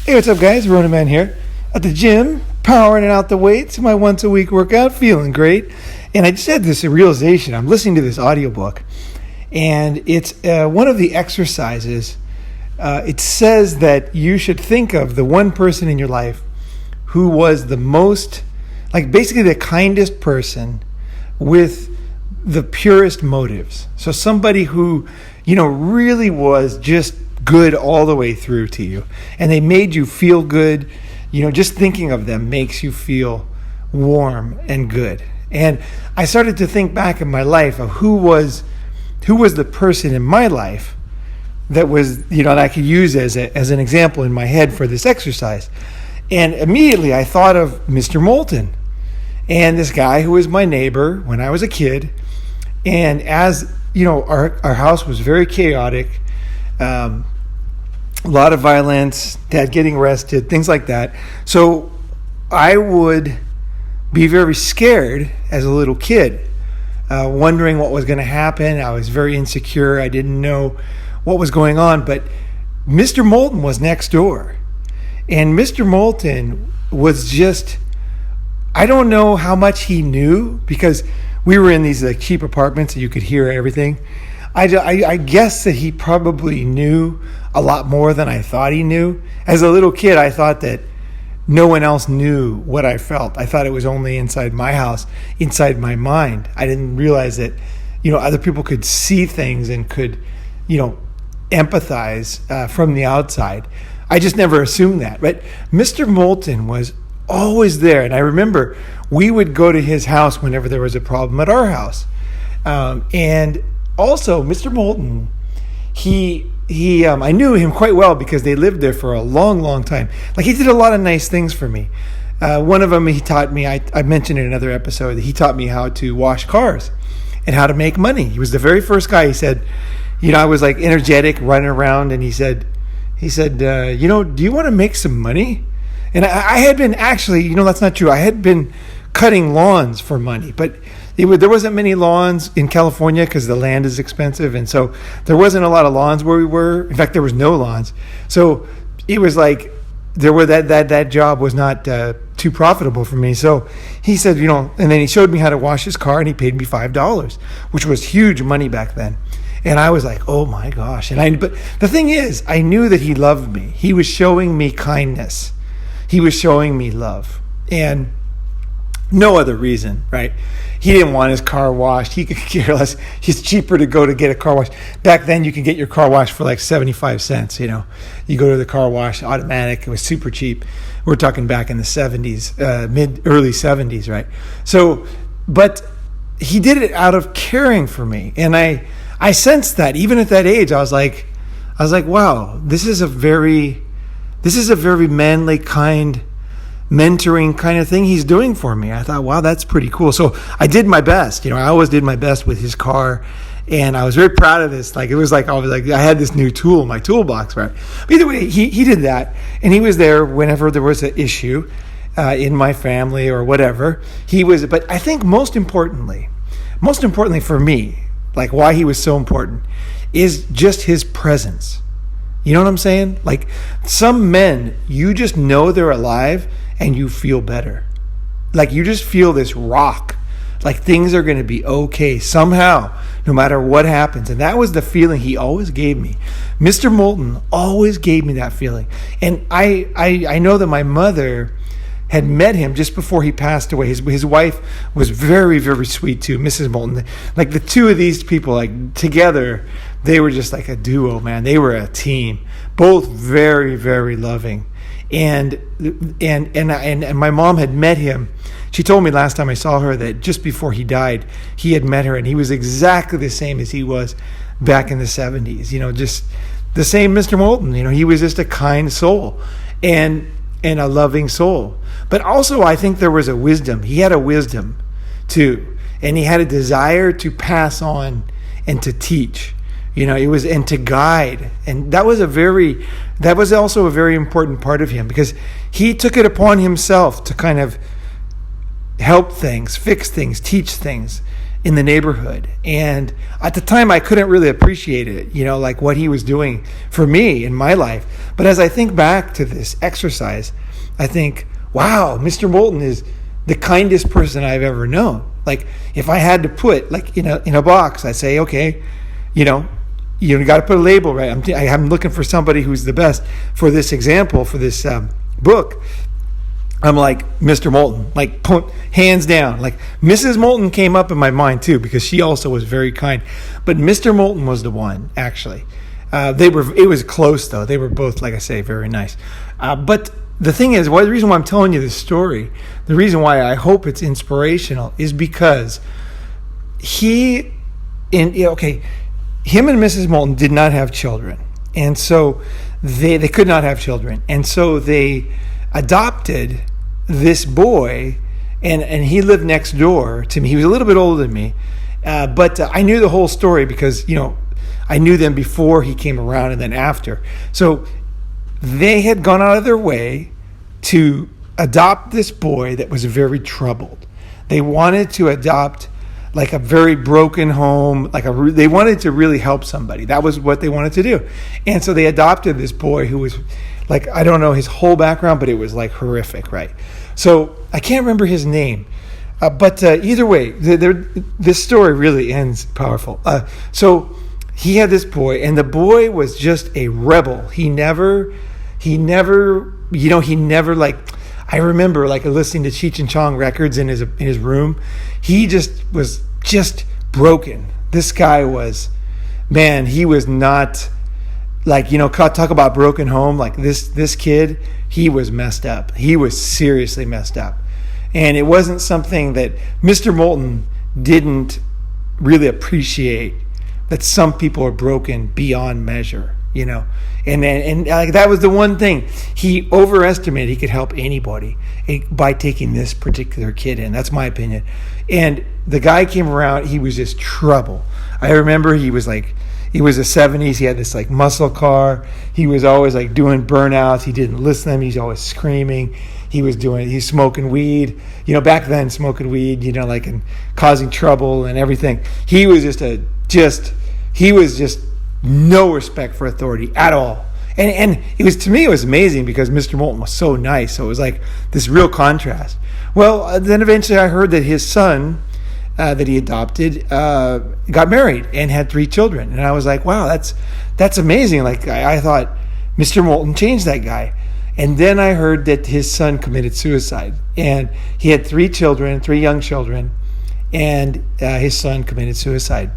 Hey, what's up, guys? Ronin Man here at the gym, powering out the weights, my once a week workout, feeling great. And I just had this realization. I'm listening to this audiobook, and it's one of the exercises. It says that you should think of the one person in your life who was the most, like basically the kindest person with the purest motives. So somebody who, really was just good all the way through to you, and they made you feel good. Just thinking of them makes you feel warm and good. And I started to think back in my life of who was the person in my life that was, that I could use as an example in my head for this exercise. And immediately I thought of Mr. Moulton, and this guy who was my neighbor when I was a kid. And as our house was very chaotic. A lot of violence, dad getting arrested, things like that. So I would be very scared as a little kid, wondering what was going to happen. I was very insecure. I didn't know what was going on. But Mr. Moulton was next door. And Mr. Moulton was just, I don't know how much he knew, because we were in these cheap apartments and you could hear everything. I guess that he probably knew a lot more than I thought he knew. As a little kid, I thought that no one else knew what I felt. I thought it was only inside my house, inside my mind. I didn't realize that, other people could see things and could, empathize from the outside. I just never assumed that. But Mr. Moulton was always there. And I remember we would go to his house whenever there was a problem at our house. And also, Mr. Moulton, I knew him quite well because they lived there for a long, long time. Like, he did a lot of nice things for me. One of them, he taught me, I mentioned in another episode, he taught me how to wash cars and how to make money. He was the very first guy. He said, I was like energetic, running around, and he said, do you want to make some money? And I had been actually, that's not true. I had been cutting lawns for money, but there wasn't many lawns in California because the land is expensive, and so there wasn't a lot of lawns where we were. In fact, there was no lawns. So it was like that job was not too profitable for me. So he said, and then he showed me how to wash his car, and he paid me $5, which was huge money back then. And I was like, oh my gosh! But the thing is, I knew that he loved me. He was showing me kindness. He was showing me love, and no other reason, right? He didn't want his car washed. He could care less. It's cheaper to go to get a car washed. Back then, you could get your car washed for like 75 cents, You go to the car wash, automatic. It was super cheap. We're talking back in the 70s, early 70s, right? So, but he did it out of caring for me. And I sensed that even at that age. I was like, wow, this is a very manly, kind, mentoring kind of thing he's doing for me. I thought, wow, that's pretty cool. So I did my best. I always did my best with his car, and I was very proud of this. Like, it was like I had this new tool in my toolbox, right? But either way, he did that, and he was there whenever there was an issue in my family or whatever. He was, but I think most importantly for me, like why he was so important, is just his presence. You know what I'm saying? Like, some men, you just know they're alive and you feel better. Like, you just feel this rock. Like, things are going to be okay somehow, no matter what happens. And that was the feeling he always gave me. Mr. Moulton always gave me that feeling. And I know that my mother had met him just before he passed away. His wife was very, very sweet too, Mrs. Moulton. Like, the two of these people, like, together, they were just like a duo, man. They were a team, both very, very loving. And my mom had met him. She told me last time I saw her that just before he died, he had met her, and he was exactly the same as he was back in the 70s. Just the same Mr. Moulton. He was just a kind soul and a loving soul. But also, I think there was a wisdom. He had a wisdom too, and he had a desire to pass on and to teach. It was, and to guide. And that was also a very important part of him, because he took it upon himself to kind of help things, fix things, teach things. in the neighborhood. And at the time, I couldn't really appreciate it, like what he was doing for me in my life. But as I think back to this exercise, I think, wow, Mr. Moulton is the kindest person I've ever known. Like, if I had to put, like, in a box, I'd say, okay, you got to put a label, right? I'm looking for somebody who's the best for this example, for this book. I'm like, Mr. Moulton, like, hands down. Like, Mrs. Moulton came up in my mind too, because she also was very kind. But Mr. Moulton was the one, actually. It was close though. They were both, like I say, very nice. But the thing is, the reason why I'm telling you this story, the reason why I hope it's inspirational, is because him and Mrs. Moulton did not have children. And so they could not have children. And so they adopted this boy, and he lived next door to me. He was a little bit older than me. But I knew the whole story because, I knew them before he came around and then after. So they had gone out of their way to adopt this boy that was very troubled. They wanted to adopt like a very broken home, they wanted to really help somebody. That was what they wanted to do. And so they adopted this boy who was like, I don't know his whole background, but it was like horrific, right? So I can't remember his name. But either way, this story really ends powerful. So he had this boy, and the boy was just a rebel. He never like, I remember like listening to Cheech and Chong records in his room. He was just broken. This guy was, man, he was not like, talk about broken home. Like this kid, he was messed up. He was seriously messed up. And it wasn't something that Mr. Moulton didn't really appreciate, that some people are broken beyond measure, and like that was the one thing he overestimated. He could help anybody by taking this particular kid in. That's my opinion. And the guy came around, he was just trouble. I remember he was the 70s. He had this like muscle car. He was always like doing burnouts. He didn't listen to them. He's always screaming. He's smoking weed, back then smoking weed, like, and causing trouble and everything. He was he was just no respect for authority at all. And it was, to me, it was amazing because Mr. Moulton was so nice. So it was like this real contrast. Well, then eventually I heard that his son that he adopted got married and had 3 children. And I was like, wow, that's amazing. Like, I thought Mr. Moulton changed that guy. And then I heard that his son committed suicide. And he had 3 children, 3 young children. And his son committed suicide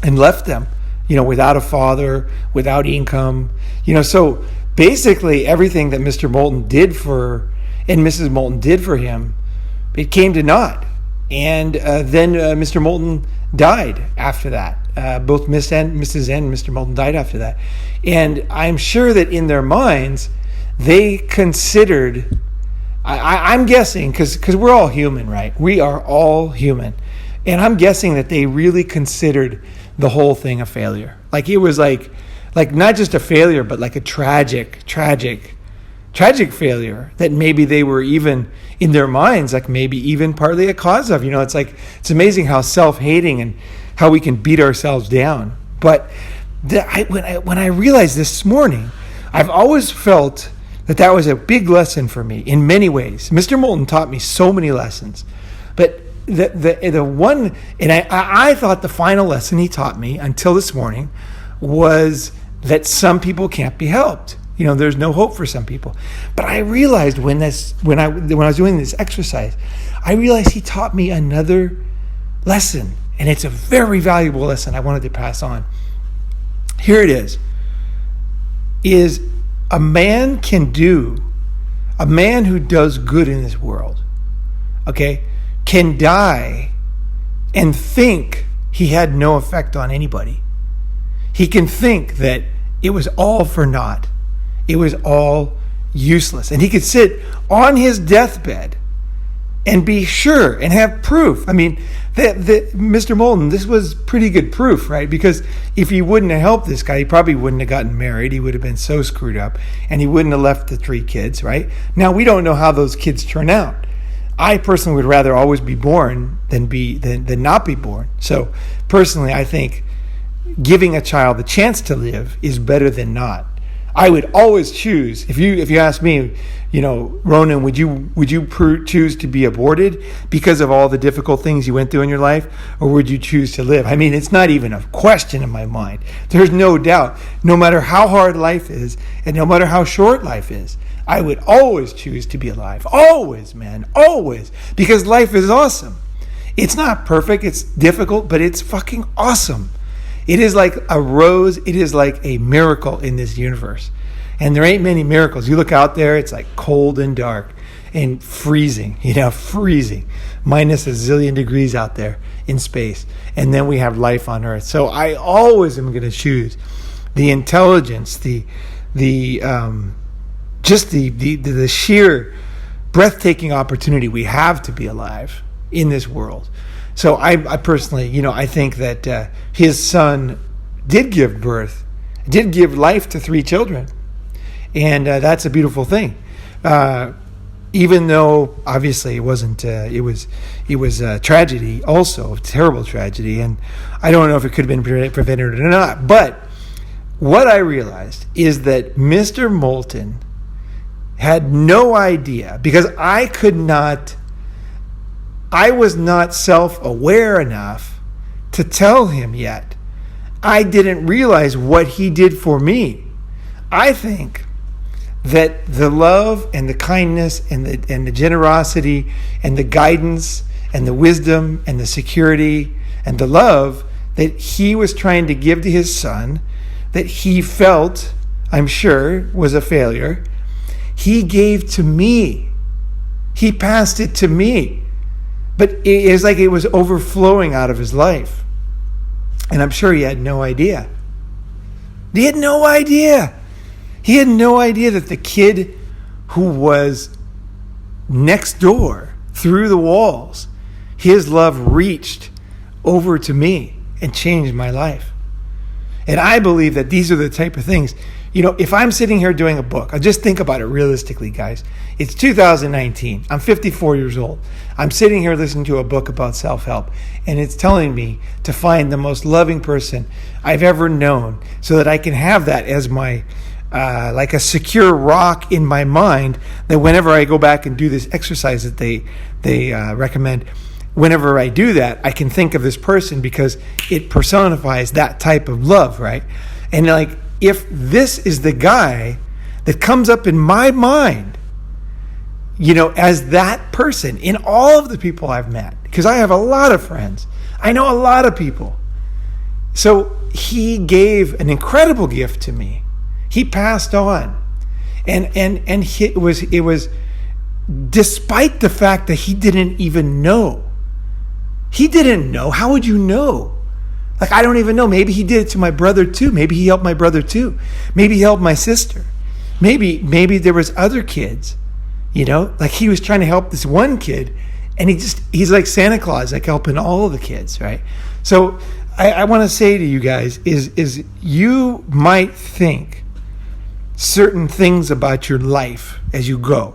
and left them, without a father, without income. So basically everything that Mr. Moulton did and Mrs. Moulton did for him, it came to naught. And then Mr. Moulton died after that. Both Mrs. and Mr. Moulton died after that. And I'm sure that in their minds, they considered, I'm guessing, because we're all human, right? We are all human. And I'm guessing that they really considered the whole thing a failure. Like, it was like not just a failure, but like a tragic failure that maybe they were even in their minds, like maybe even partly a cause of. It's like, it's amazing how self-hating and how we can beat ourselves down. But when I realized this morning, I've always felt that was a big lesson for me in many ways. Mr. Moulton taught me so many lessons, but the one, and I thought the final lesson he taught me until this morning was that some people can't be helped. There's no hope for some people. But I realized when I was doing this exercise, I realized he taught me another lesson, and it's a very valuable lesson I wanted to pass on. Here it is a man who does good in this world, okay, can die and think he had no effect on anybody. He can think that it was all for naught. It was all useless. And he could sit on his deathbed and be sure and have proof. I mean, Mr. Moulton, this was pretty good proof, right? Because if he wouldn't have helped this guy, he probably wouldn't have gotten married. He would have been so screwed up, and he wouldn't have left the 3 kids, right? Now, we don't know how those kids turn out. I personally would rather always be born than not be born. So personally, I think giving a child the chance to live is better than not. I would always choose, if you ask me, Ronin, would you choose to be aborted because of all the difficult things you went through in your life, or would you choose to live? I mean, it's not even a question in my mind. There's no doubt, no matter how hard life is and no matter how short life is, I would always choose to be alive. Always, man, always, because life is awesome. It's not perfect, it's difficult, but it's fucking awesome. It is like a rose. It is like a miracle in this universe. And there ain't many miracles. You look out there, it's like cold and dark and freezing, freezing. Minus a zillion degrees out there in space. And then we have life on Earth. So I always am going to choose the intelligence, the sheer breathtaking opportunity we have to be alive in this world. So I personally, I think that his son did give life to 3 children. And that's a beautiful thing. Even though, obviously, it wasn't, it was a tragedy also, a terrible tragedy. And I don't know if it could have been prevented or not. But what I realized is that Mr. Moulton had no idea, because I was not self-aware enough to tell him yet. I didn't realize what he did for me. I think that the love and the kindness and the generosity and the guidance and the wisdom and the security and the love that he was trying to give to his son, that he felt, I'm sure, was a failure, he gave to me. He passed it to me. But it was like it was overflowing out of his life. And I'm sure he had no idea. He had no idea. He had no idea that the kid who was next door, through the walls, his love reached over to me and changed my life. And I believe that these are the type of things, if I'm sitting here doing a book, just think about it realistically, guys. It's 2019. I'm 54 years old. I'm sitting here listening to a book about self-help, and it's telling me to find the most loving person I've ever known so that I can have that as my, like a secure rock in my mind, that whenever I go back and do this exercise that they recommend, whenever I do that, I can think of this person because it personifies that type of love, right? And like, if this is the guy that comes up in my mind, as that person in all of the people I've met, because I have a lot of friends, I know a lot of people. So he gave an incredible gift to me. He passed on, and it was despite the fact that he didn't even know. He didn't know. How would you know? Like, I don't even know. Maybe he did it to my brother too. Maybe he helped my brother too. Maybe he helped my sister. Maybe there was other kids, like he was trying to help this one kid, and he's like Santa Claus, like helping all of the kids, right? So I want to say to you guys is you might think certain things about your life as you go,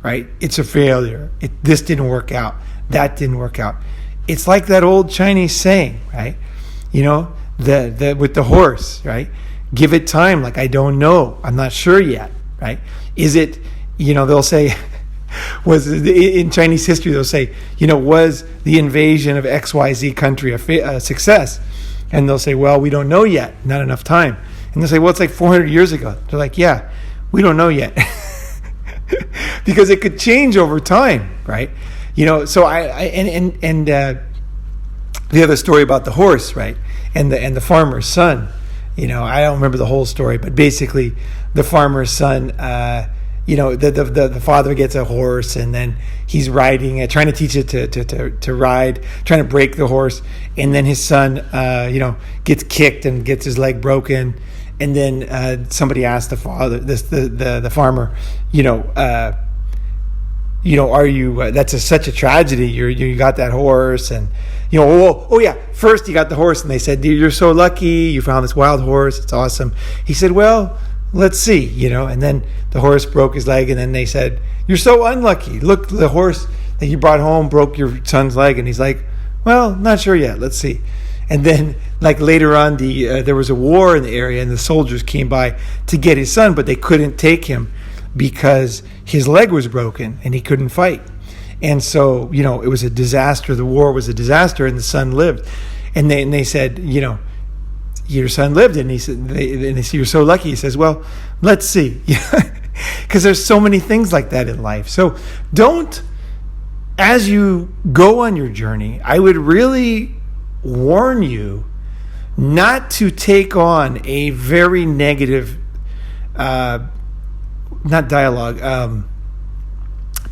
right? It's a failure. This didn't work out. That didn't work out. It's like that old Chinese saying, right? The with the horse, right? Give it time. Like, I don't know. I'm not sure yet, right? Is it, they'll say, in Chinese history, they'll say, was the invasion of XYZ country a success? And they'll say, well, we don't know yet. Not enough time. And they'll say, well, it's like 400 years ago. They're like, yeah, we don't know yet. Because it could change over time, right? So the other story about the horse, right? And the farmer's son, I don't remember the whole story, but basically the farmer's son, the father gets a horse, and then he's riding it, trying to teach it to ride, trying to break the horse, and then his son, gets kicked and gets his leg broken, and then somebody asked the father, the farmer, are you? That's such a tragedy. You got that horse, and oh yeah. First, you got the horse, and they said, "You're so lucky. You found this wild horse. It's awesome." He said, "Well, let's see." And then the horse broke his leg, and then they said, "You're so unlucky. Look, the horse that you brought home broke your son's leg? And he's like, well, not sure yet. Let's see. And then, like later on, there was a war in the area, and the soldiers came by to get his son, but they couldn't take him because his leg was broken and he couldn't fight. And so, it was a disaster. The war was a disaster, and the son lived. And they said, your son lived, and he said, they said, you're so lucky. He says, well, let's see, because there's so many things like that in life. So don't. As you go on your journey, I would really warn you not to take on a very negative,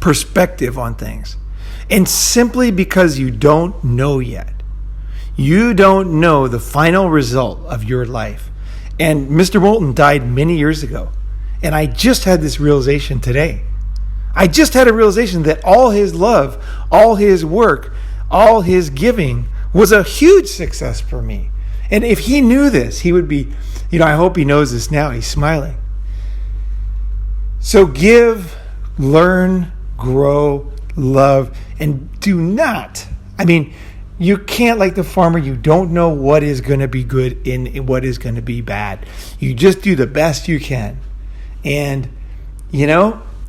perspective on things. And simply because you don't know yet. You don't know the final result of your life. And Mr. Moulton died many years ago. And I just had this realization today. I just had a realization that all his love, all his work, all his giving was a huge success for me. And if he knew this, he would be, I hope he knows this now. He's smiling. So give, learn, grow, love, and do not. You can't, like the farmer, you don't know what is going to be good and what is going to be bad. You just do the best you can. And,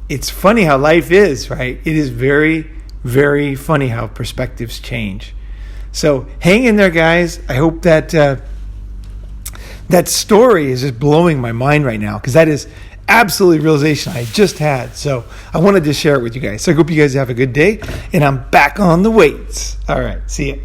it's funny how life is, right? It is very, very funny how perspectives change. So hang in there, guys. I hope that that story is just blowing my mind right now, because that is absolutely realization I just had. So I wanted to share it with you guys. So I hope you guys have a good day, and I'm back on the weights. All right, see ya.